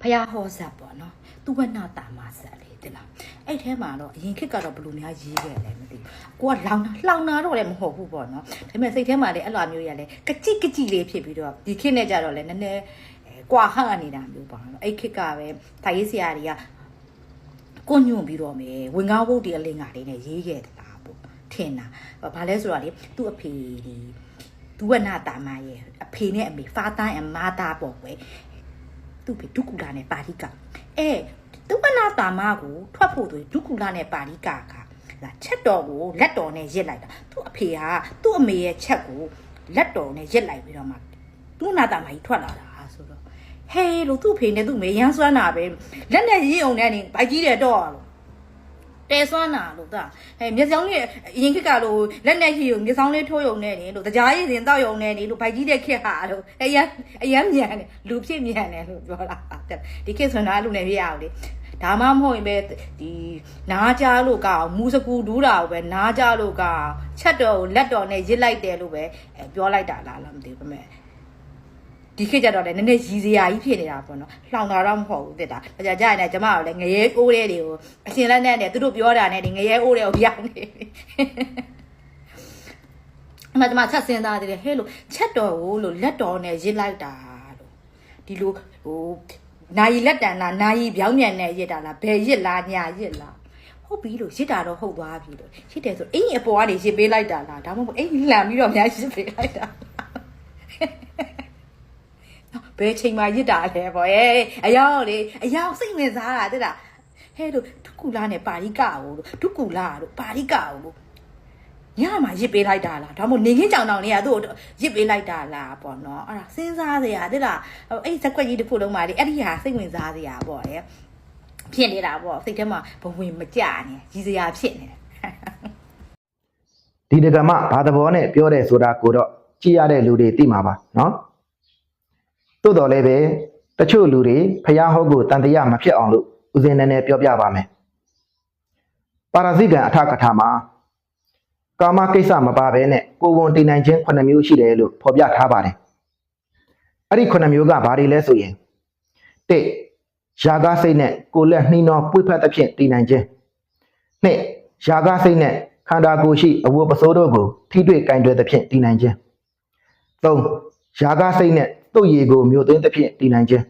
ဖယားဟောဆက်ပေါ့နော်သူဝနာတာမဆက်လေတဲ့လားအဲ့ထဲမှာတော့အရင်ခေတ်ကတော့ဘလူများရေးခဲ့တယ်မသိဘူးကိုကလောင်နာတော့လည်းမဟုတ်ဘူးပေါ့နော်ဒါပေမဲ့စိတ်ထဲမှာလည်းအဲ့လိုမျိုးရလဲကကြိလေးဖြစ်ပြီးတော့ဒီခေတ်နဲ့ကြတော့လည်းနည်းနည်းကွာဟနေတာမျိုးပေါ့နော်အဲ့ခေတ်ကပဲထိုင်ရေးဆရာတွေကကိုညွန့်ပြီးတော့မယ်ဝင်ကားဘုတ်ဒီအလင်းကလေးနဲ့ရေးခဲ့တယ်လားပေါ့ထင်တာဘာလဲဆိုတော့လေသူ့အဖေဒီသူဝနာတာမရဲ့အဖေနဲ့အမေ father and mother ပေါ့ကွယ်သူ့ဖေဒုက္ကူလာနဲ့ပါဠိကသူဝနာတာမကိုထွက်ဖို့ဆိုဒုက္ကူလာနဲ့ပါဠိကလာချက်တော်ကိုလက်တော်နဲ့ရစ်လိုက်တာသူ့အဖေဟာသူ့အမေရဲ့ချက်ကိုလက်တော်နဲ့ရစ်လိုက်ပြီးတော့မှသူဝနာတာမကြီးထွက်လာတာဆိုတော့ဟေးလို့သူ့ဖေနဲ့သူ့မေရမ်းစွမ်းတာပဲလက်နဲ့ရင်းအောင်နဲ့နေဗိုက်ကြီးတယ်တော့လို့တဲစွမ်းတာလို့ဒါမျက်စောင်းလေးအရင်ခက်ကလို့လက်နဲ့ရှိုံမျက်စောင်းလေးထိုးယုံနေနေလို့တရားရည်စဉ်တောက်ယုံနေနေလို့ဗိုက်ကြီးတဲ့ခက်ဟာလို့အရမ်းမြန်တယ်လူဖြစ်မြန်တယ်လို့ပြောတာဒီခက်ဆိုတော့လူနဲ့ပြရအောင်လေဒါမှမဟုတ်ရင်ပဲဒီနားကြလို့ကမူစကူဒူးတာကိုပဲနားကြလို့ကချက်တော်ကိုလက်တော်နဲ့ရစ်လိုက်တယ်လို့ပဲပြောလိုက်တာလားမသိဘူးပဲဒီခေတ်ကြတော့လည်းနည်းနည်းရည်စရာကြီးဖြစ်နေတာပေါ့နော်လှောင်တာတော့မဟုတ်ဘူးတက်တာဒါကြကြရင်လည်းကျမတို့လည်းငရဲအိုးတဲ့တွေကိုအရှင်လက်နဲ့သူတို့ပြောတာနဲ့ဒီငရဲအိုးတွေကိုပြောင်းနေအမှကျမချက်စင်းသားတယ်ဟဲ့လို့ချက်တော်ကိုလို့လက်တော်နဲ့ရစ်လိုက်တာလို့ဒီလိုဟိုနာယီလက်တန်လားနာယီပြောင်းမြန်နဲ့ရစ်တာလားဘယ်ရစ်လားညာရစ်လားဟုတ်ပြီလို့ရစ်တာတော့ဟုတ်သွားပြီလို့ရစ်တယ်ဆိုအင်းအပေါ်ကနေရစ်ပေးလိုက်တာလားဒါမှမဟုတ်အင်းလှန်ပြီးတော့များရစ်ပေးလိုက်တာဘယ်ချိန်မှရစ်တာလဲပေါ့အရောက်လေအရောက်စိတ်ဝင်စားတာတဲ့လားဟဲ့လို့ဒုက္ကူလာနဲ့ပါဠိကကိုလို့ဒုက္ကူလာတို့ပါဠိကကိုလို့ညမှာရစ်ပေးလိုက်တာလားဒါမှမဟုတ်နေခင်းကြောင်တောင်လေးကသူ့ရစ်ပေးလိုက်တာလားပေါ့နော်အဲ့ဒါစဉ်းစားစရာတဲ့လားအဲ့ဇက်ကွက်ကြီးတစ်ခုလုံးမှာလေအဲ့ဒီဟာစိတ်ဝင်စားစရာပေါ့ဖြစ်နေတာပေါ့စိတ်ထဲမှာဘဝင်မကြနဲ့ရည်စရာဖြစ်နေတယ်ဒီဒကမဘာသဘောနဲ့ပြောတယ်ဆိုတာကိုတော့ကြည့်ရတဲ့လူတွေသိမှာပါနော်သို့တော်လည်းပဲတချို့လူတွေဖျားဟုတ်ကိုတန်တရားမဖြစ်အောင်လို့ဦးစင်းနည်းနည်းပြောပြပါမယ်ပါရဇိကံအထကထာမှာကာမကိစ္စမပါဘဲနဲ့ကိုယ်ဝန်တည်နိုင်ခြင်း9မျိုးရှိတယ်လို့ဖော်ပြထားပါတယ်အဲ့ဒီ9မျိုးကဘာတွေလဲဆိုရင်1ယာဂစိတ်နဲ့ကိုယ်လက်နှီးနှောပွေ့ဖက်သဖြင့်တည်နိုင်ခြင်း2ယာဂစိတ်နဲ့ခန္ဓာကိုယ်ရှိအဝတ်ပစိုးတို့ကိုထိတွေ့ကင်တွယ်သဖြင့်တည်နိုင်ခြင်း3ယာဂစိတ်နဲ့တုတ်ရည်ကိုမျိုးသွင်းသဖြင့်တည်နိုင်ခြင်း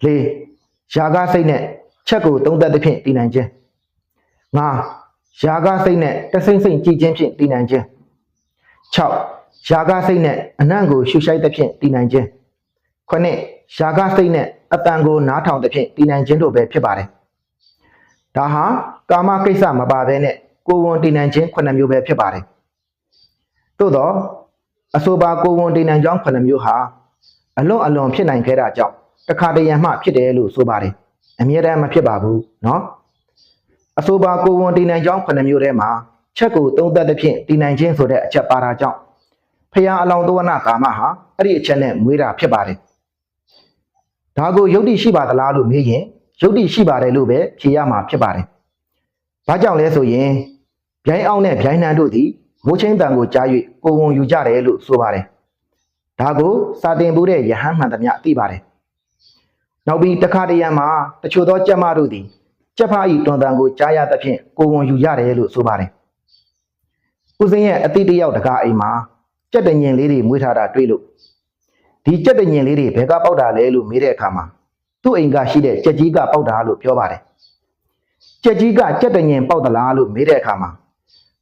4ယာဂစိတ်နဲ့ချက်ကိုသုံးသက်သဖြင့်တည်နိုင်ခြင်း5ယာဂစိတ်နဲ့တဆိမ့်ဆိမ့်ကြည်ခြင်းဖြင့်တည်နိုင်ခြင်း6ယာဂစိတ်နဲ့အနံ့ကိုရှုရှိုက်သဖြင့်တည်နိုင်ခြင်း9ယာဂစိတ်နဲ့အတန်ကိုနားထောင်သဖြင့်တည်နိုင်ခြင်းတို့ပဲဖြစ်ပါတယ်ဒါဟာကာမကိစ္စမပါဘဲနဲ့ကိုယ်ဝန်တည်နိုင်ခြင်း9မျိုးပဲဖြစ်ပါတယ်သို့တော့အဆိုပါကိုယ်ဝန်တည်နိုင်ကြောင်း9မျိုးဟာအလွန်ဖြစ်နိုင်ခဲ့တာကြောင့်တခါတရံမှဖြစ်တယ်လို့ဆိုပါတယ်အမြဲတမ်းမဖြစ်ပါဘူးเนาะအဆိုပါကိုယ်ဝန်တည်နိုင်ကြောင်း9မျိုးထဲမှာချက်ကိုသုံးသက်သဖြင့်တည်နိုင်ခြင်းဆိုတဲ့အချက်ပါတာကြောင့်ဖျားအလောင်းသဝနာကာမဟာအဲ့ဒီအချက်နဲ့မွေးတာဖြစ်ပါတယ်ဒါကိုယုတ်တိရှိပါသလားလို့မေးရင်ယုတ်တိရှိပါတယ်လို့ပဲဖြေရမှာဖြစ်ပါတယ်ဘာကြောင့်လဲဆိုရင်ဗျိုင်းအောင်နဲ့ဗျိုင်းနှံတို့သည်မိုးချင်းတန်ကိုကြား၍ကိုယ်ဝန်ယူကြတယ်လို့ဆိုပါတယ်ဒါကိုစာတင်ပို့တဲ့ယဟန်မှန်သမျှသိပါတယ်နောက်ပြီးတခါတရံမှာတချို့သောကျက်မတို့သည်ကျက်ဖားဤတွန်တန်ကိုကြားရသဖြင့်ကိုယ်ဝန်ယူရတယ်လို့ဆိုပါတယ်ဦးစင်းရဲ့အတိတယောက်တကားအိမ်မှာကြက်တညင်လေးတွေမွေးထားတာတွေ့လို့ဒီကြက်တညင်လေးတွေဘယ်ကပေါက်တာလဲလို့မေးတဲ့အခါမှာသူ့အိမ်ကရှိတဲ့ကြက်ကြီးကပေါက်တာလို့ပြောပါတယ်ကြက်ကြီးကကြက်တညင်ပေါက်သလားလို့မေးတဲ့အခါမှာ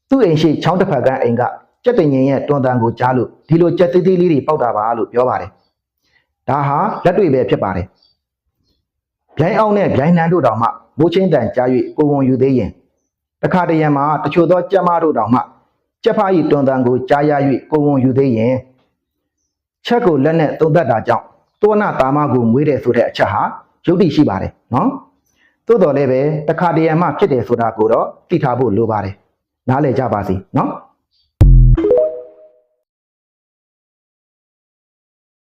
သူ့အိမ်ရှိချောင်းတစ်ဖက်ကအိမ်ကကြက်တညင်ရဲ့တွန်တန်ကိုကြားလို့ဒီလိုကြက်သေးသေးလေးတွေပေါက်တာပါလို့ပြောပါတယ်ဒါဟာလက်တွေ့ပဲဖြစ်ပါတယ်ဗျိုင်းအောင်နဲ့ဗျိုင်းနှံတို့တောင်မှမိုးချင်းတန်ကြား၍ကိုယ်ဝန်ယူသေးရင်တခါတရံမှာတချို့သောကြက်မတို့တောင်မှကျက်ဖားဤတွန်တန်ကိုကြားရ၍ကိုယ်ဝန်ယူသေးရင်ချက်ကိုလက်နဲ့သုံးသက်တာကြောင့်သောနာတာမကိုမွေးတယ်ဆိုတဲ့အချက်ဟာယုတ်တိရှိပါတယ်နော်သို့တော်လည်းပဲတခါတရံမှဖြစ်တယ်ဆိုတာကိုတော့သိထားဖို့လိုပါတယ်နားလည်ကြပါစေနော်